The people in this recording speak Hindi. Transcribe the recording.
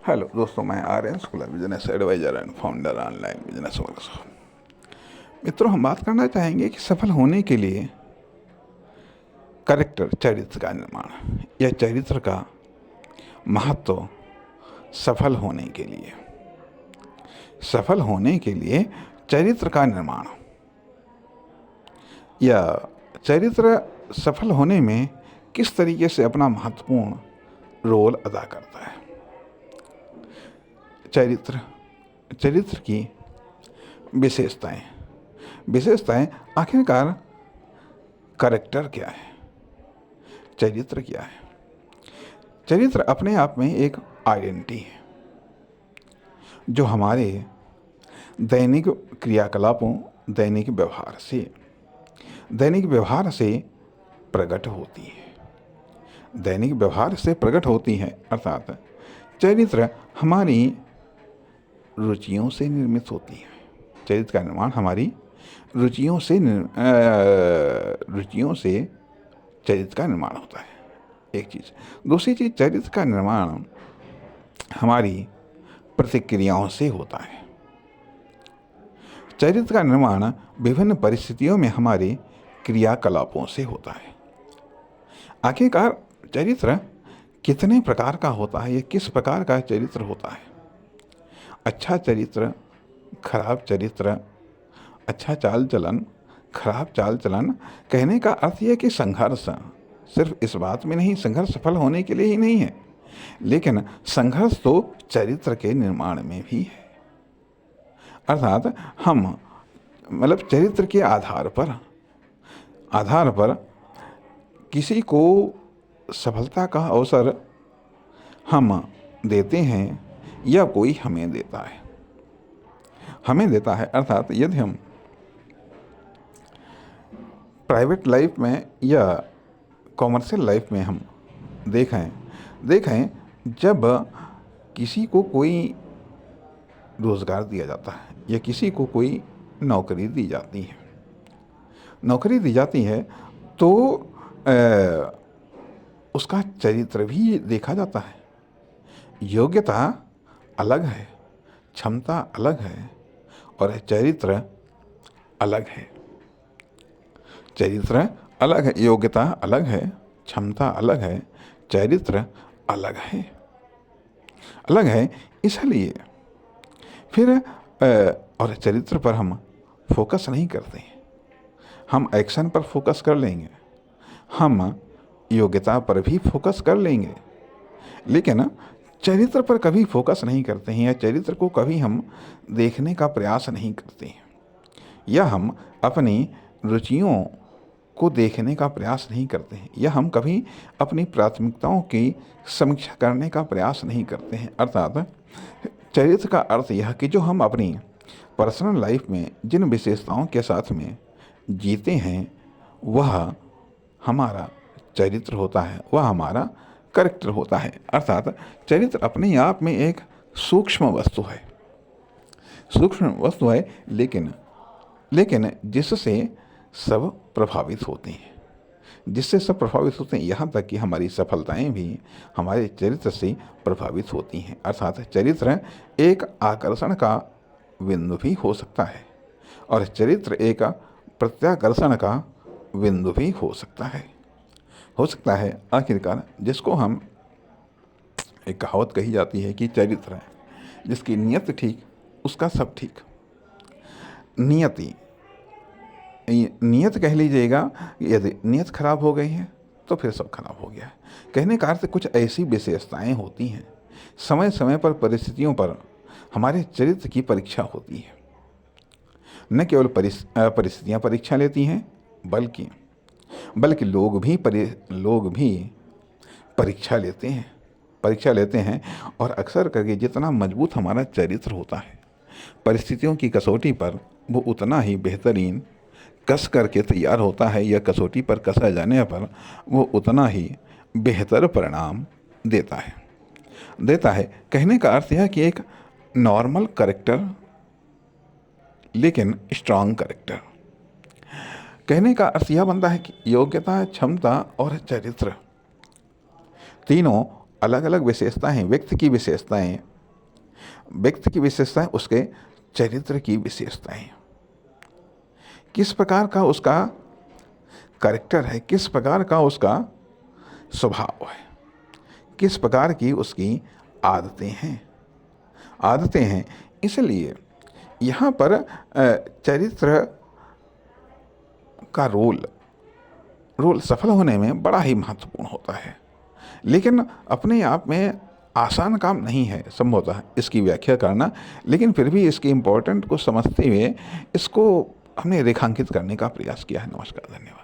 हेलो दोस्तों, मैं Aryan school business advisor and founder online business workshop. मित्रों, हम बात करना चाहेंगे कि सफल होने के लिए कैरेक्टर चरित्र का निर्माण या चरित्र का महत्व सफल होने के लिए चरित्र का निर्माण या चरित्र सफल होने में किस तरीके से अपना महत्वपूर्ण रोल अदा करता है। चरित्र की विशेषताएं आखिरकार कैरेक्टर क्या है, चरित्र क्या है। चरित्र अपने आप में एक आइडेंटिटी है जो हमारे दैनिक क्रियाकलापों, दैनिक व्यवहार से प्रकट होती है। अर्थात चरित्र हमारी रुचियों से निर्मित होती है। चरित्र का निर्माण हमारी रुचियों से चरित्र का निर्माण होता है, एक चीज़। दूसरी चीज़, चरित्र का निर्माण हमारी प्रतिक्रियाओं से होता है। चरित्र का निर्माण विभिन्न परिस्थितियों में हमारे क्रियाकलापों से होता है। आखिरकार चरित्र कितने प्रकार का होता है, या किस प्रकार का चरित्र होता है। अच्छा चरित्र, खराब चरित्र, अच्छा चाल चलन, खराब चाल चलन। कहने का अर्थ यह कि संघर्ष सिर्फ इस बात में नहीं, संघर्ष सफल होने के लिए ही नहीं है, लेकिन संघर्ष तो चरित्र के निर्माण में भी है। अर्थात हम चरित्र के आधार पर किसी को सफलता का अवसर हम देते हैं या कोई हमें देता है। अर्थात यदि हम प्राइवेट लाइफ में या कॉमर्शियल लाइफ में हम देखें जब किसी को कोई रोज़गार दिया जाता है या किसी को कोई नौकरी दी जाती है तो उसका चरित्र भी देखा जाता है। योग्यता अलग है, क्षमता अलग है और चरित्र अलग है। योग्यता अलग है, क्षमता अलग है, चरित्र अलग है। इसलिए फिर और चरित्र पर हम फोकस नहीं करते हैं। हम एक्शन पर फोकस कर लेंगे, हम योग्यता पर भी फोकस कर लेंगे, लेकिन चरित्र पर कभी फोकस नहीं करते हैं, या चरित्र को कभी हम देखने का प्रयास नहीं करते हैं, या हम अपनी रुचियों को देखने का प्रयास नहीं करते हैं, या हम कभी अपनी प्राथमिकताओं की समीक्षा करने का प्रयास नहीं करते हैं। अर्थात चरित्र का अर्थ यह कि जो हम अपनी पर्सनल लाइफ में जिन विशेषताओं के साथ में जीते हैं वह हमारा चरित्र होता है, वह हमारा कैरेक्टर होता है। अर्थात चरित्र अपने आप में एक सूक्ष्म वस्तु है, लेकिन जिससे सब प्रभावित होते हैं, यहाँ तक कि हमारी सफलताएं भी हमारे चरित्र से प्रभावित होती हैं। अर्थात चरित्र एक आकर्षण का बिंदु भी हो सकता है और चरित्र एक प्रत्याकर्षण का बिंदु भी हो सकता है। आखिरकार जिसको हम एक कहावत कही जाती है कि चरित्र है जिसकी नियत ठीक उसका सब ठीक। नियत कह लीजिएगा, यदि नियत खराब हो गई है तो फिर सब खराब हो गया है। कहने का अर्थ कुछ ऐसी विशेषताएं होती हैं, समय समय पर परिस्थितियों पर हमारे चरित्र की परीक्षा होती है। न केवल परिस्थितियां परीक्षा लेती हैं, बल्कि लोग भी परीक्षा लेते हैं। और अक्सर करके जितना मजबूत हमारा चरित्र होता है, परिस्थितियों की कसौटी पर वो उतना ही बेहतरीन कस करके तैयार होता है, या कसौटी पर कसा जाने पर वो उतना ही बेहतर परिणाम देता है। कहने का अर्थ यह कि एक नॉर्मल कैरेक्टर लेकिन स्ट्रांग कैरेक्टर। कहने का अर्थ यह बनता है कि योग्यता, क्षमता और चरित्र तीनों अलग अलग विशेषताएं, व्यक्ति की विशेषताएं व्यक्ति की विशेषताएं उसके चरित्र की विशेषताएं, किस प्रकार का उसका कैरेक्टर है, किस प्रकार का उसका स्वभाव है, किस प्रकार की उसकी आदतें हैं। इसलिए यहाँ पर चरित्र का रोल सफल होने में बड़ा ही महत्वपूर्ण होता है, लेकिन अपने आप में आसान काम नहीं है संभवतः इसकी व्याख्या करना, लेकिन फिर भी इसके इम्पोर्टेंट को समझते हुए इसको हमने रेखांकित करने का प्रयास किया है। नमस्कार, धन्यवाद।